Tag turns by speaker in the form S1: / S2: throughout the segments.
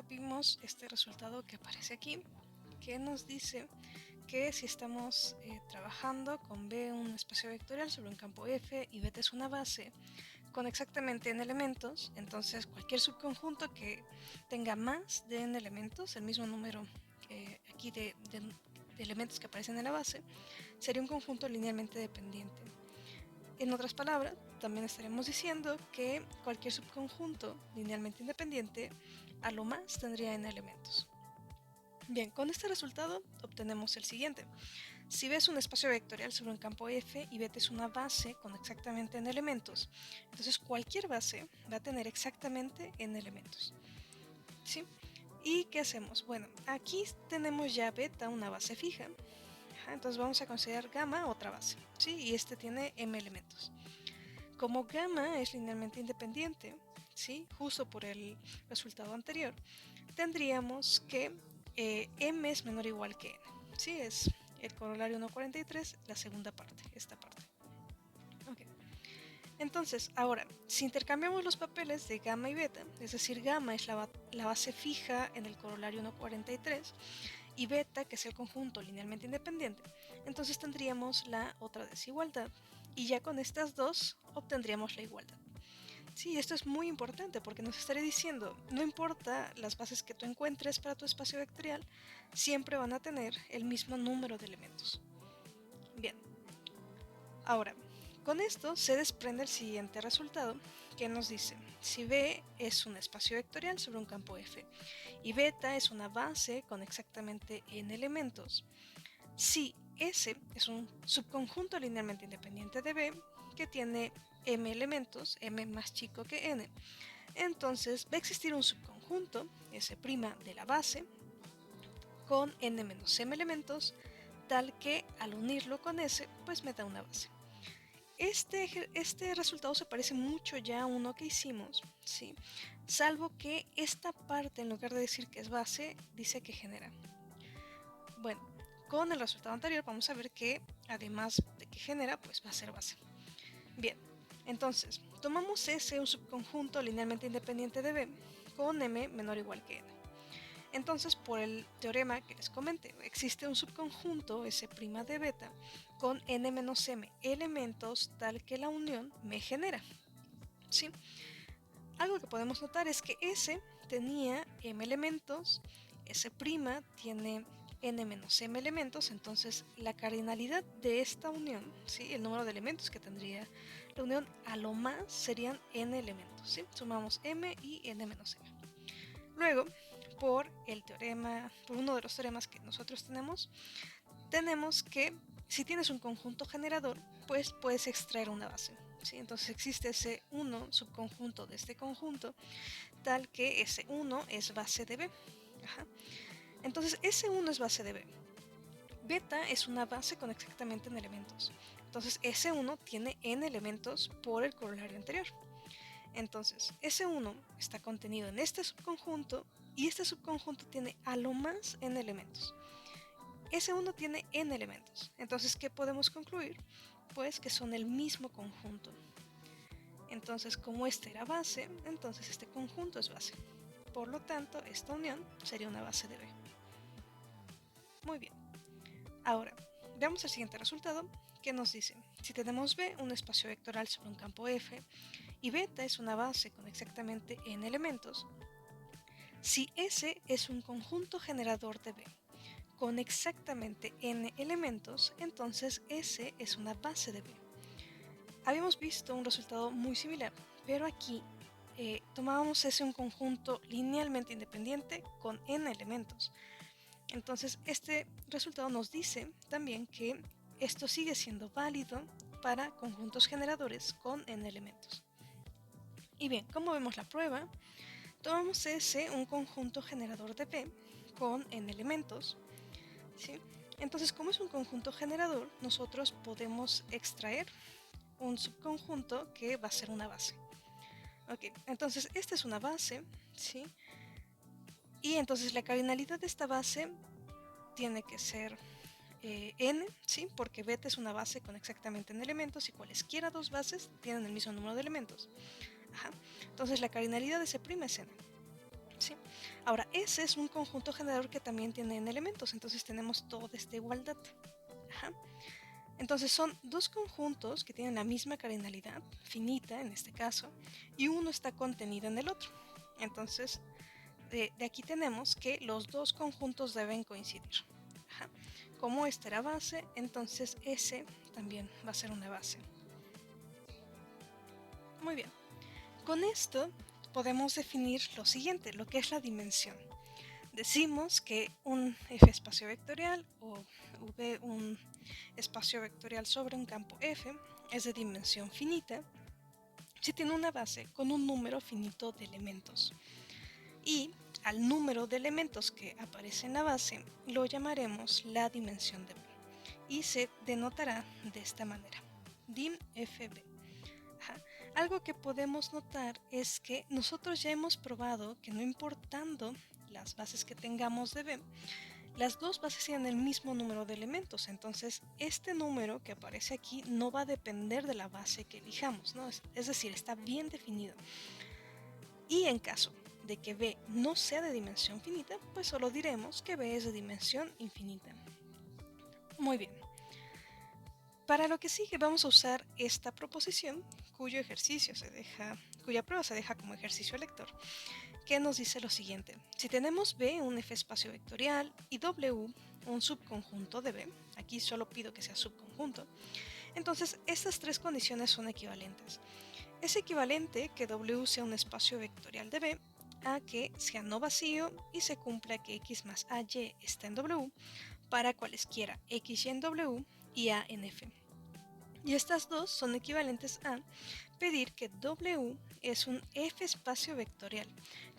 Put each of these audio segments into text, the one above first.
S1: vimos este resultado que aparece aquí, que nos dice que si estamos trabajando con B un espacio vectorial sobre un campo F y β es una base con exactamente n elementos, entonces cualquier subconjunto que tenga más de n elementos, el mismo número aquí de elementos que aparecen en la base, sería un conjunto linealmente dependiente. En otras palabras, también estaremos diciendo que cualquier subconjunto linealmente independiente a lo más tendría n elementos. Bien, con este resultado obtenemos el siguiente. Si B es un espacio vectorial sobre un campo F y β es una base con exactamente n elementos, entonces cualquier base va a tener exactamente n elementos. ¿Sí? ¿Y qué hacemos? Bueno, aquí tenemos ya beta, una base fija. Entonces vamos a considerar gamma otra base, ¿sí? Y este tiene m elementos. Como gamma es linealmente independiente, ¿sí? Justo por el resultado anterior, tendríamos que m es menor o igual que n, ¿sí? Es el corolario 1.43, la segunda parte, esta parte. Okay. Entonces, ahora, si intercambiamos los papeles de gamma y beta, es decir, gamma es la base fija en el corolario 1.43 y beta, que es el conjunto linealmente independiente, entonces tendríamos la otra desigualdad y ya con estas dos obtendríamos la igualdad. Sí, esto es muy importante porque nos estaré diciendo, no importa las bases que tú encuentres para tu espacio vectorial, siempre van a tener el mismo número de elementos. Bien, ahora, con esto se desprende el siguiente resultado, que nos dice, si B es un espacio vectorial sobre un campo F y beta es una base con exactamente n elementos, si S es un subconjunto linealmente independiente de B que tiene m elementos, m más chico que n, entonces va a existir un subconjunto, S' de la base, con n menos m elementos, tal que al unirlo con S, pues me da una base. Este resultado se parece mucho ya a uno que hicimos, ¿sí? Salvo que esta parte, en lugar de decir que es base, dice que genera. Bueno, con el resultado anterior vamos a ver que además de que genera, pues va a ser base. Bien, entonces, tomamos S, un subconjunto linealmente independiente de B, con m menor o igual que n. Entonces, por el teorema que les comenté, existe un subconjunto S' de beta con n menos m elementos tal que la unión me genera. ¿Sí? Algo que podemos notar es que S tenía m elementos, S' tiene n menos m elementos, entonces la cardinalidad de esta unión, ¿sí? El número de elementos que tendría la unión a lo más serían n elementos, ¿sí? Sumamos m y n menos m. Luego, por uno de los teoremas que nosotros tenemos que si tienes un conjunto generador, pues puedes extraer una base, ¿sí? Entonces existe ese 1 subconjunto de este conjunto, tal que ese 1 es base de B. Ajá. Entonces ese 1 es base de B. Beta es una base con exactamente n elementos. Entonces ese 1 tiene n elementos por el corolario anterior. Entonces, S1 está contenido en este subconjunto y este subconjunto tiene a lo más n elementos. S1 tiene n elementos. Entonces, ¿qué podemos concluir? Pues que son el mismo conjunto. Entonces, como este era base, entonces este conjunto es base. Por lo tanto, esta unión sería una base de B. Muy bien. Ahora, veamos el siguiente resultado, que nos dice, si tenemos B, un espacio vectorial sobre un campo F, y beta es una base con exactamente n elementos, si S es un conjunto generador de B con exactamente n elementos, entonces S es una base de B. Habíamos visto un resultado muy similar, pero aquí tomábamos S un conjunto linealmente independiente con n elementos. Entonces este resultado nos dice también que esto sigue siendo válido para conjuntos generadores con n elementos. Y bien, como vemos la prueba, tomamos S, un conjunto generador de B con n elementos, ¿sí? Entonces, como es un conjunto generador, nosotros podemos extraer un subconjunto que va a ser una base. Ok, entonces esta es una base, ¿sí? Y entonces la cardinalidad de esta base tiene que ser n, ¿sí? Porque beta es una base con exactamente n elementos y cualesquiera dos bases tienen el mismo número de elementos. Ajá. Entonces la cardinalidad de C' es n. ¿Sí? Ahora, S es un conjunto generador que también tiene n elementos, entonces tenemos toda esta igualdad. Ajá. Entonces son dos conjuntos que tienen la misma cardinalidad, finita en este caso, y uno está contenido en el otro. Entonces, de aquí tenemos que los dos conjuntos deben coincidir. Ajá. Como esta era base, entonces S también va a ser una base. Muy bien. Con esto podemos definir lo siguiente, lo que es la dimensión. Decimos que un F espacio vectorial o V un espacio vectorial sobre un campo F es de dimensión finita si tiene una base con un número finito de elementos. Y al número de elementos que aparece en la base lo llamaremos la dimensión de V y se denotará de esta manera, dim FB. Algo que podemos notar es que nosotros ya hemos probado que no importando las bases que tengamos de B, las dos bases tienen el mismo número de elementos, entonces este número que aparece aquí no va a depender de la base que elijamos, ¿no? Es decir, está bien definido. Y en caso de que B no sea de dimensión finita, pues solo diremos que B es de dimensión infinita. Muy bien. Para lo que sigue vamos a usar esta proposición cuya prueba se deja como ejercicio lector, que nos dice lo siguiente. Si tenemos B un F espacio vectorial y W un subconjunto de B, aquí solo pido que sea subconjunto, entonces estas tres condiciones son equivalentes. Es equivalente que W sea un espacio vectorial de B a que sea no vacío y se cumpla que X más AY está en W para cualesquiera XY en W y A en F. Y estas dos son equivalentes a pedir que W es un F espacio vectorial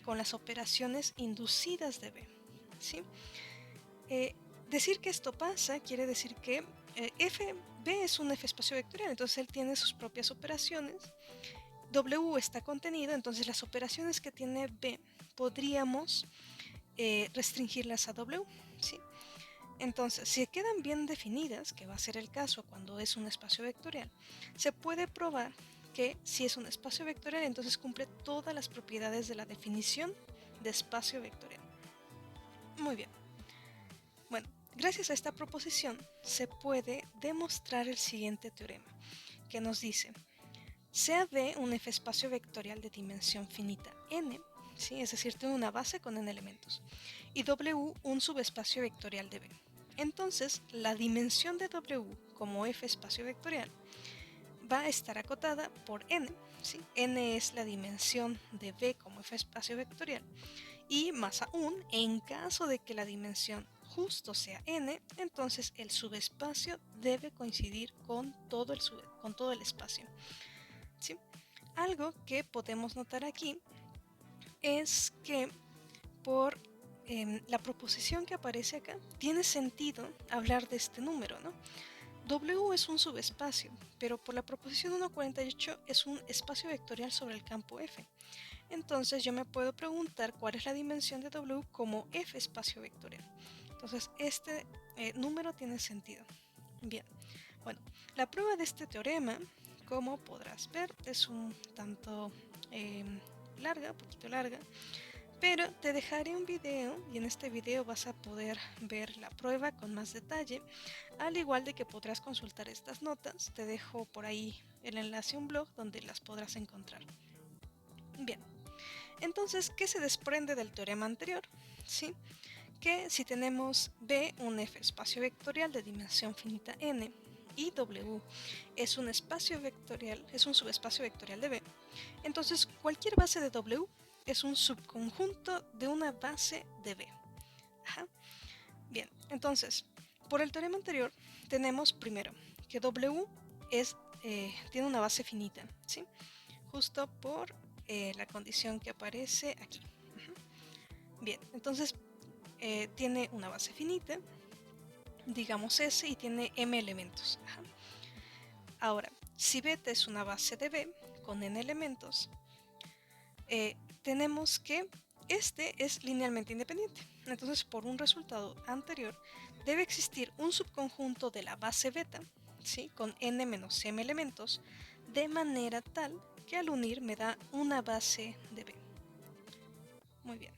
S1: con las operaciones inducidas de B. ¿Sí? Decir que esto pasa quiere decir que B es un F espacio vectorial, entonces él tiene sus propias operaciones. W está contenido, entonces las operaciones que tiene B podríamos restringirlas a W. ¿Sí? Entonces, si quedan bien definidas, que va a ser el caso cuando es un espacio vectorial, se puede probar que si es un espacio vectorial, entonces cumple todas las propiedades de la definición de espacio vectorial. Muy bien. Bueno, gracias a esta proposición se puede demostrar el siguiente teorema, que nos dice, sea B un F espacio vectorial de dimensión finita n, ¿sí? Es decir, tiene una base con n elementos, y W un subespacio vectorial de B. Entonces, la dimensión de W como F espacio vectorial va a estar acotada por n, ¿sí? N es la dimensión de B como F espacio vectorial, y más aún, en caso de que la dimensión justo sea n, entonces el subespacio debe coincidir con todo el espacio. ¿Sí? Algo que podemos notar aquí es que por la proposición que aparece acá, tiene sentido hablar de este número, ¿no? W es un subespacio, pero por la proposición 1.48 es un espacio vectorial sobre el campo F. Entonces yo me puedo preguntar cuál es la dimensión de W como F espacio vectorial. Entonces este número tiene sentido. Bien, bueno, la prueba de este teorema, como podrás ver, es un tanto larga, un poquito larga, pero te dejaré un video y en este video vas a poder ver la prueba con más detalle, al igual de que podrás consultar estas notas. Te dejo por ahí el enlace a un blog donde las podrás encontrar. Bien, entonces, ¿qué se desprende del teorema anterior? ¿Sí? Que si tenemos B un F espacio vectorial de dimensión finita n y W es un espacio vectorial, es un subespacio vectorial de B, entonces cualquier base de W es un subconjunto de una base de B. Ajá. Bien, entonces, por el teorema anterior tenemos primero que W tiene una base finita, ¿sí? Justo por la condición que aparece aquí. Bien, entonces tiene una base finita, digamos S, y tiene m elementos. Ajá. Ahora, si beta es una base de B con n elementos, tenemos que este es linealmente independiente. Entonces, por un resultado anterior, debe existir un subconjunto de la base beta, ¿sí? Con n menos m elementos, de manera tal que al unir me da una base de B. Muy bien.